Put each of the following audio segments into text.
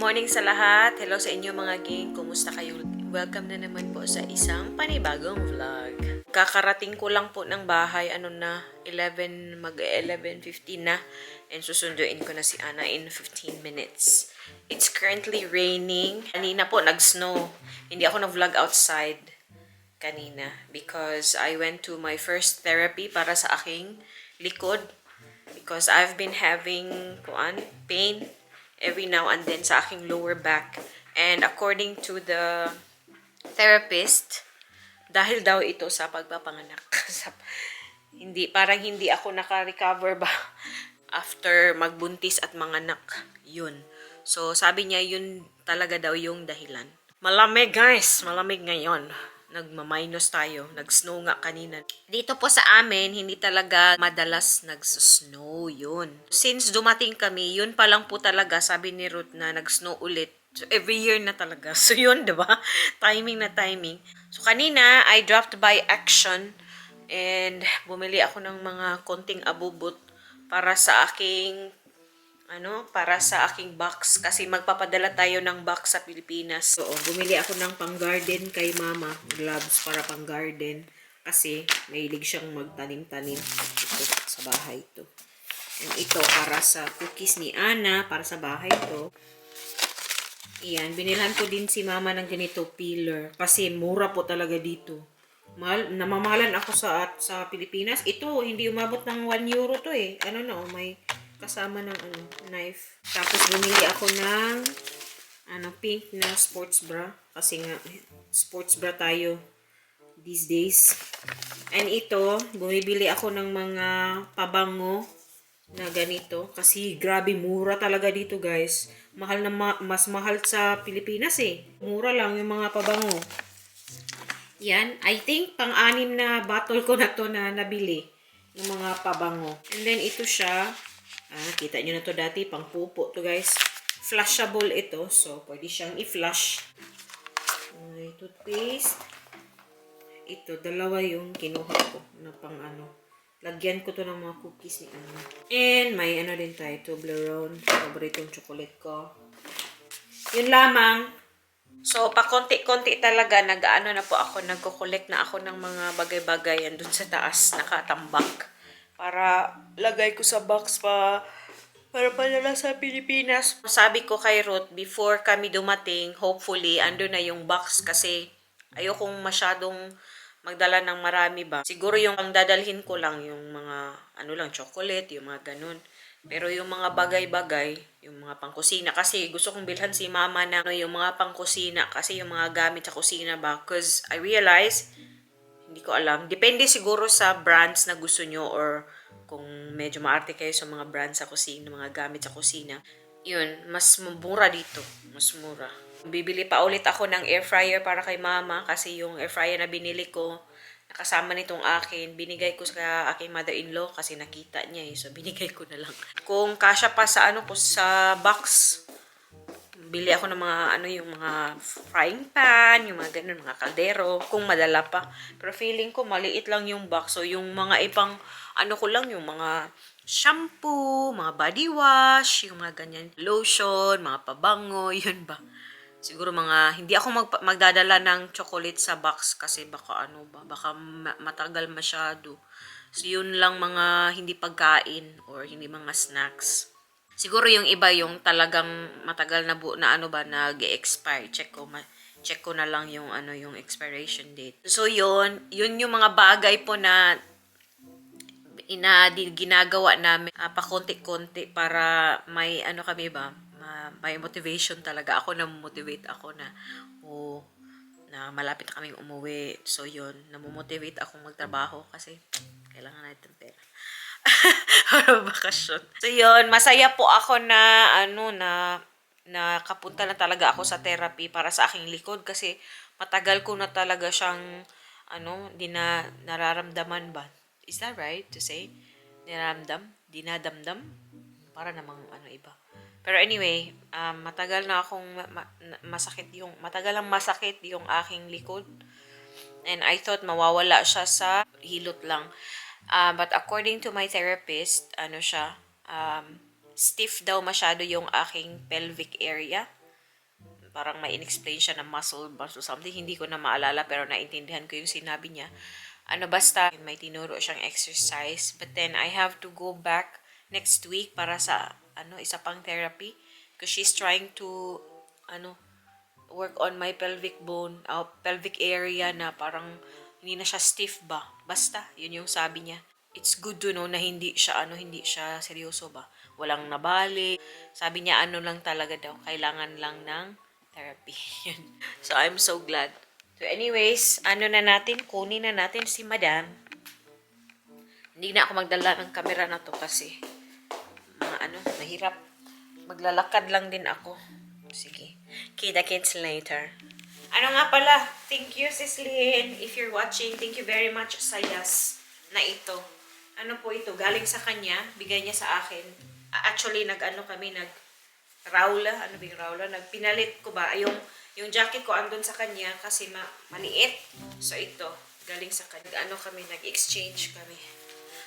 morning sa lahat. Hello sa inyo mga gang. Kumusta kayo? Welcome na naman po sa isang panibagong vlog. Kakarating ko lang po ng bahay. 11:15 na. And susunduin ko na si Ana in 15 minutes. It's currently raining. Kanina po nag-snow. Hindi ako nag-vlog outside kanina because I went to my first therapy para sa aking likod because I've been having pain every now and then sa aking lower back. And according to the therapist, dahil daw ito sa pagpapanganak. Parang hindi ako naka-recover ba after magbuntis at manganak. Yun. So, sabi niya, yun talaga daw yung dahilan. Malamig guys, malamig ngayon. Nagma-minus tayo. Nag-snow nga kanina. Dito po sa amin, hindi talaga madalas nag-snow yun. Since dumating kami, yun pa lang po talaga, sabi ni Ruth na nag-snow ulit. So, every year na talaga. So, yun, diba? Timing na timing. So, kanina, I dropped by Action and bumili ako ng mga konting abubot para sa aking box kasi magpapadala tayo ng box sa Pilipinas. So, bumili ako ng pang-garden kay mama, gloves para pang-garden kasi mahilig siyang magtanim-tanim ito sa bahay ito. And ito para sa cookies ni Ana, para sa bahay ito. Iyan, binilhan ko din si mama ng ganito peeler kasi mura po talaga dito. Namamahalan ako sa Pilipinas. Ito, hindi umabot ng 1 euro to eh. May kasama ng knife. Tapos bumili ako ng pink na sports bra kasi nga sports bra tayo these days. And ito, bumibili ako ng mga pabango na ganito kasi grabe mura talaga dito guys. Mas mahal sa Pilipinas eh. Mura lang yung mga pabango. Yan, I think pang-anim na bottle ko na to na nabili ng mga pabango. And then ito siya. Kita nyo na to dati, pang pupo to guys. Flushable ito, so pwede siyang i-flush. May toothpaste. Ito, dalawa yung kinuha ko na pang Lagyan ko to ng mga cookies ni Ana. And may din tayo, Toblerone. Paboritong chocolate ko. Yun lamang. So, pakonti-konti talaga, na po ako, nagko-collect na ako ng mga bagay-bagay yan dun sa taas, nakatambak. Para lagay ko sa box para padala sa Pilipinas. Sabi ko kay Ruth, before kami dumating, hopefully, ando na yung box kasi ayokong masyadong magdala ng marami ba. Siguro yung ang dadalhin ko lang, yung mga, chocolate, yung mga ganun. Pero yung mga bagay-bagay, yung mga pangkusina, kasi gusto kong bilhan si mama na yung mga pangkusina, kasi yung mga gamit sa kusina ba. Because I realize, hindi ko alam. Depende siguro sa brands na gusto nyo or kung medyo maarte kayo sa mga brands sa kusina, mga gamit sa kusina. Yun, mas mura dito. Mas mura. Bibili pa ulit ako ng air fryer para kay mama kasi yung air fryer na binili ko, nakasama nitong akin, binigay ko sa aking mother-in-law kasi nakita niya eh. So, binigay ko na lang. Kung kasya pa sa sa box, bili ako ng mga yung mga frying pan, yung mga ganun, mga kaldero, kung madala pa. Pero feeling ko maliit lang yung box. So yung mga ibang ko lang, yung mga shampoo, mga body wash, yung mga ganyan, lotion, mga pabango, yun ba. Siguro hindi ako magdadala ng chocolate sa box kasi baka baka matagal masyado. So yun lang mga hindi pagkain or hindi mga snacks. Siguro yung iba yung talagang matagal na nag-expire. Check ko na lang yung yung expiration date. So yun yung mga bagay po na ginagawa namin pakonti-konti para may kami ba, may motivation talaga. Ako na-motivate ako na na malapit na kaming umuwi. So yun, namomotivate akong magtrabaho kasi kailangan natin pera. Bakasyon. So yun, masaya po ako na nakapunta na talaga ako sa therapy para sa aking likod kasi matagal ko na talaga siyang di na nararamdaman ba? Is that right to say? Dinadamdam? Para namang iba. Pero anyway, matagal na akong matagal lang masakit yung aking likod. And I thought mawawala siya sa hilot lang. But according to my therapist, stiff daw masyado yung aking pelvic area. parang may in-explain siya na muscle or something. Hindi ko na maalala pero naintindihan ko yung sinabi niya. Ano basta, may tinuro siyang exercise. But then, I have to go back next week para sa, isa pang therapy. Because she's trying to, work on my pelvic bone, pelvic area na parang hindi na siya stiff ba. Basta, yun yung sabi niya. It's good to know na hindi siya seryoso ba. Walang nabali. Sabi niya, lang talaga daw. Kailangan lang ng therapy. So, I'm so glad. So, anyways, kunin na natin si Madam. Hindi na ako magdala ng camera na to kasi, mahirap. Maglalakad lang din ako. Sige. Kita-kits later. Ano nga pala? Thank you, Sis Lynn. If you're watching, thank you very much sa yes na ito. Ano po ito? Galing sa kanya. Bigay niya sa akin. Actually, Raula. Ano ba yung Raula? Pinalit ko ba? Yung jacket ko andun sa kanya kasi maliit. So, ito. Galing sa kanya. Nag-exchange kami.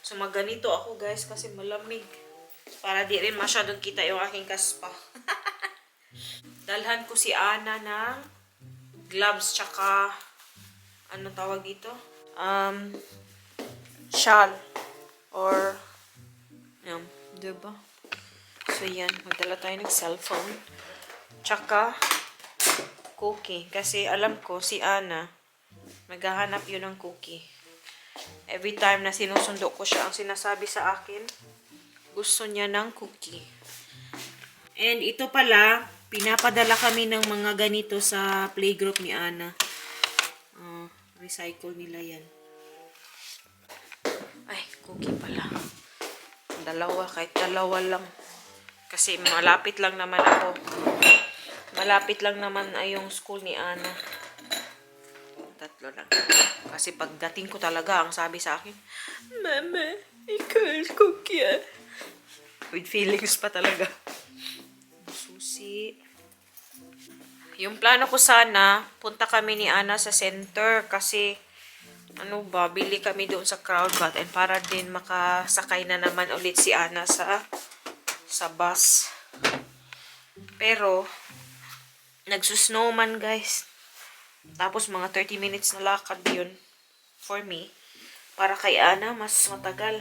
So, magganito ako, guys, kasi malamig. Para di rin masyadong kita yung aking kaspa. Dalhan ko si Ana ng gloves tsaka ano tawag dito? Shawl. Or diba? So, yan. Magdala tayo ng cellphone. Tsaka cookie. Kasi alam ko, si Ana, maghahanap yun ng cookie. Every time na sinusundo ko siya, ang sinasabi sa akin, gusto niya ng cookie. And ito pala, pinapadala kami ng mga ganito sa playgroup ni Ana. Recycle nila yan. Ay, cookie pala. Kahit dalawa lang. Kasi malapit lang naman ako. Malapit lang naman ay yung school ni Ana. 3 lang. Kasi pagdating ko talaga, ang sabi sa akin, Mama, ikaw cookie ah. With feelings pa talaga. Susi. Yung plano ko sana, punta kami ni Ana sa center kasi bili kami doon sa Crowdbat and para din makasakay na naman ulit si Ana sa bus. Pero nagsusnowman, guys. Tapos mga 30 minutes na lakad yun for me. Para kay Ana, mas matagal.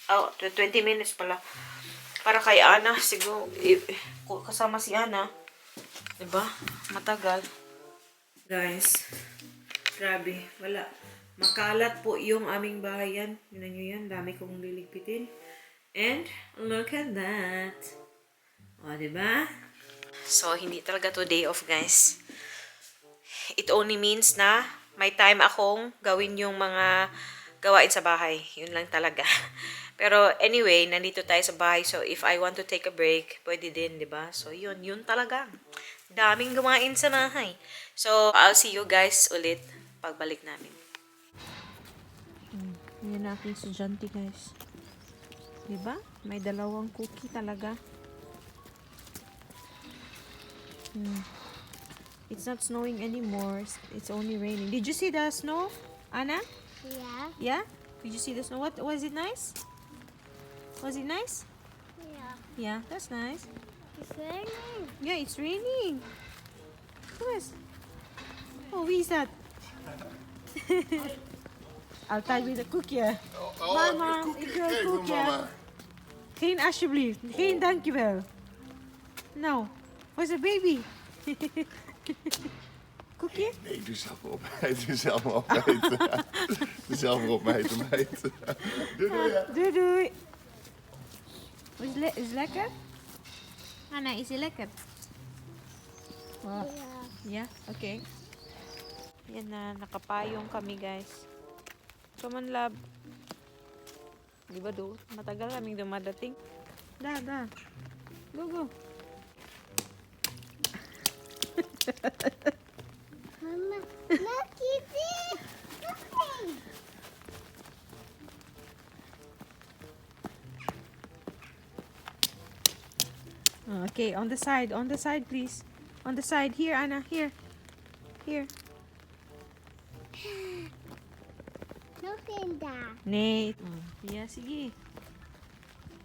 20 minutes pala. Para kay Ana, siguro, kasama si Ana, diba? Matagal. Guys, grabe, wala. Makalat po yung aming bahayan. Yun nyo yan, dami kong liligpitin. And, look at that. O, diba? So, hindi talaga to day off, guys. It only means na may time akong gawin yung mga gawain sa bahay. Yun lang talaga. Pero anyway, nandito tayo sa bahay. So, if I want to take a break, pwede din, di ba? So, yun talaga. Daming gumain sa bahay. So, I'll see you guys ulit pagbalik namin. Yan na aking estudyante, guys. Di ba? May 2 cookie talaga. It's not snowing anymore. It's only raining. Did you see the snow, Anna? Yeah. Yeah? Did you see the snow? Was it nice? Was it nice? Yeah. Yeah, that's nice. It's raining. Yeah, it's raining. Who is? Oh, who is that? I'll tell you the cookie. Mama, ik wil cookie. Geen alsjeblieft. Geen dankjewel. Nou, was a baby. Cookie? Nee, doe zelf maar opeten. Doe zelf maar opeten. Doe zelf maar opeten, meid. Doei, doei. Doei, doei. Is het lekker? Anna, is het lekker? Wow. Yeah. Yeah, okay. Yan na, nakapayong kami, guys. Come on, love. Di ba do? Matagal kaming dumadating. Da. Go. Mama, look at this. Okay, on the side, please. On the side, here, Anna, here. Look in that. Nate. Yeah, sige.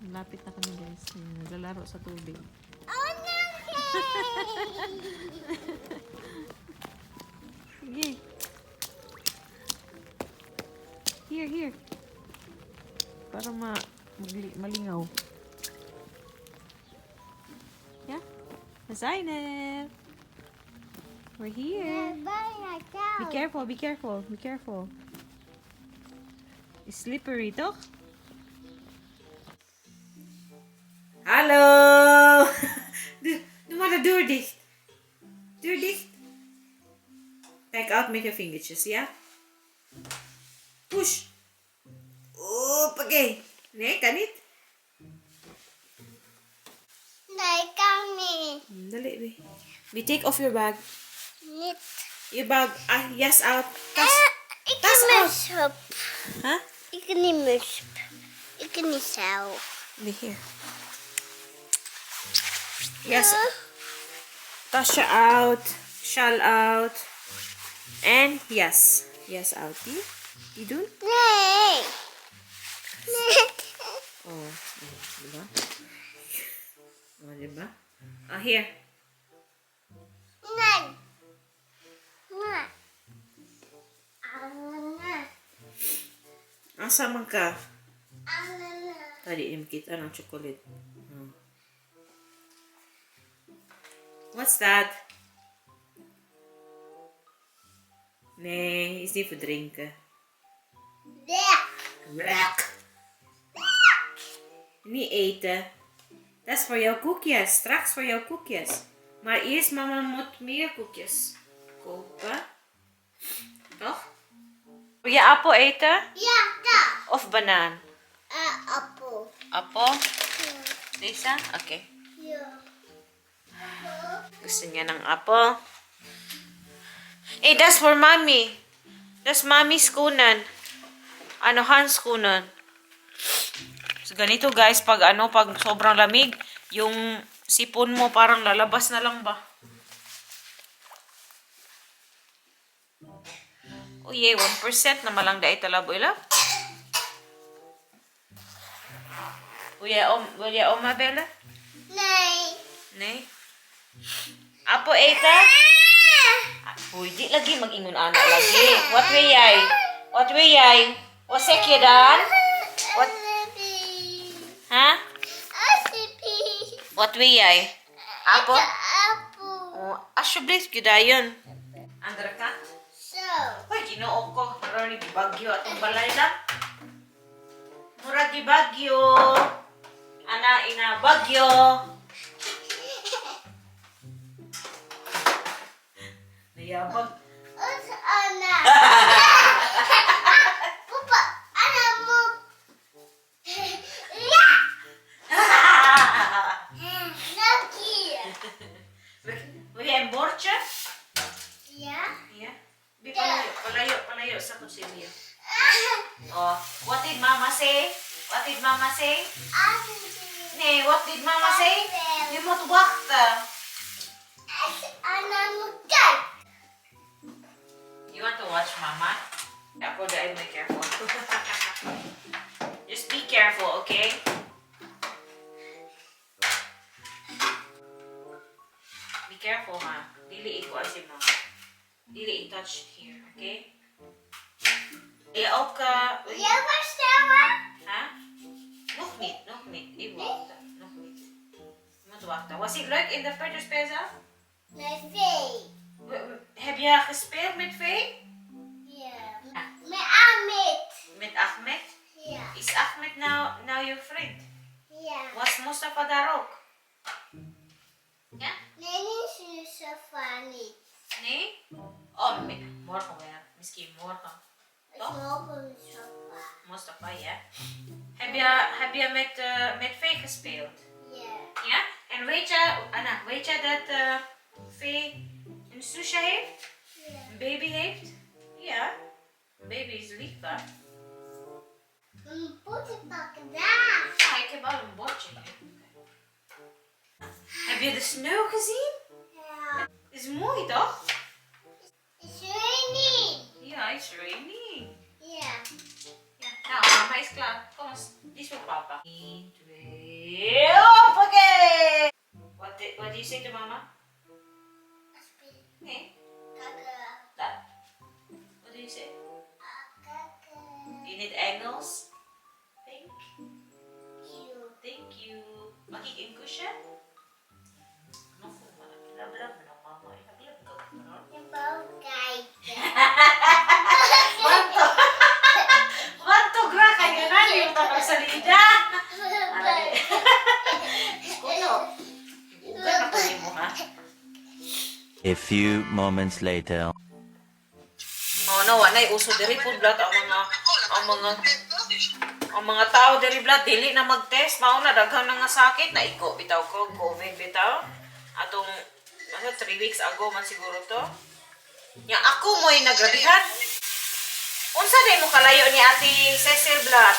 Malapit na kami, guys. Naglalaro sa tubig. Oh, no, Sige. Here. Para malingaw. Yeah? Zainab. We're here. Be careful. It's slippery, toch? Hallo! Doe maar de deur dicht. Deur dicht. Kijk uit met je vingertjes, ja? Push. Oké. Nee, kan niet. Nee, kan niet. Dali, be. Be, take off your bag. Niet. Your bag. Yes, out. Tas. Ik Tas kan out. niet schop. Huh? Ik kan niet musp. Ik kan niet zelf. Be here. Yes. Tasje out. Shawl out. And yes. Yes, out. Die doen? Nee. Nee. Oh, diba? Diba? Here. Nee. Nee. Ananas. Asa man ka? Ananas. Tadi yung kita ng chocolate. What's that? Nee, is niet voor drinken. Dek. Blak. Niet eten. Dat is voor jouw koekjes. Straks voor jouw koekjes. Maar eerst mama moet meer koekjes kopen. Toch? Wil je appel eten? Ja, dat. Of banaan? Appel. Appel? Ja. Deze? Oké. Ja. Gusto niya ng apple. That's for mommy. That's mommy's kunan. Hans kunan. So, ganito guys, pag sobrang lamig, yung sipon mo parang lalabas na lang ba? Oh yeah, 1% na malang da italabo ila. Wil je oma bellen? Nee. Nee. Apo eta? Uy, di lagi mag-ingon anak lagi. What way yay? What way yay? What sek je dan? What? Ha? What way yay? Apo? Appel. Oh, alsjeblieft, gedayon. Andere kant? Zo. Uy, ginoo ko. Mura ni bagyo atong balay lang. Mura di bagyo. Ana ina bagyo. Nayabag. Ons anak. Papa, anak mo. Ja. Naki. Wil jij een bordje? Ja. Ja. Palayo sa kusilyo. Oh, what did mama say? What did mama say? Nee, what did mama say? Je moet wachten. Anak mo kijk. You want to watch mama? Yeah, go there and be careful. Just be careful, okay? Be careful, ha. Dili iko asi mo. Dili i-touch here, okay? Ja, ook... Jij was stemmen? Ha? Nog niet. Even wachten. Nog niet. Je moet wachten. Was het leuk in de peuterspeelzaal? Nee, vee. Heb je gespeeld met Vee? Ja. Ja. Met Ahmed. Met Ahmed? Ja. Is Ahmed nou je vriend? Ja. Was Mustafa daar ook? Ja? Nee, niet zo van niet. Nee? Oh, morgen weer. Misschien morgen. Ik Toch? hoop een sofa. Mustafa, ja. Heb je met Vee gespeeld? Ja. Ja? En weet je dat Vee een zusje heeft? Ja. Een baby heeft? Ja. Een baby is lief, hè? Een pottenpakken daar. Ja, ik heb al een bordje. Heb je de sneeuw gezien? Ja. Is mooi, toch? Is raining. Ja, it's raining. Ja. Ja, nou, mama is klaar. Kom eens, die is voor papa. 1, 2, hoppakee! Wat What do you say to mama? Okay. That. What do you say? You need angles? Thank you. Magiging ko siya? Naku, lab-lab na ng mama. Lab-lab ka. Banto! Banto, gra kayo na. Yung tanong salida. Kuno. Ugan na pa mo, ha? A few moments later. Oh, nawa na uso diri pud blood ang mga tao diri blood dili na mag-test mao na daghang na nga sakit na iko bitaw ko COVID bitaw atong 3 weeks ago man siguro to nya ako mo'y nagrabihan unsa day mo kalayo ni Ate Cecil blood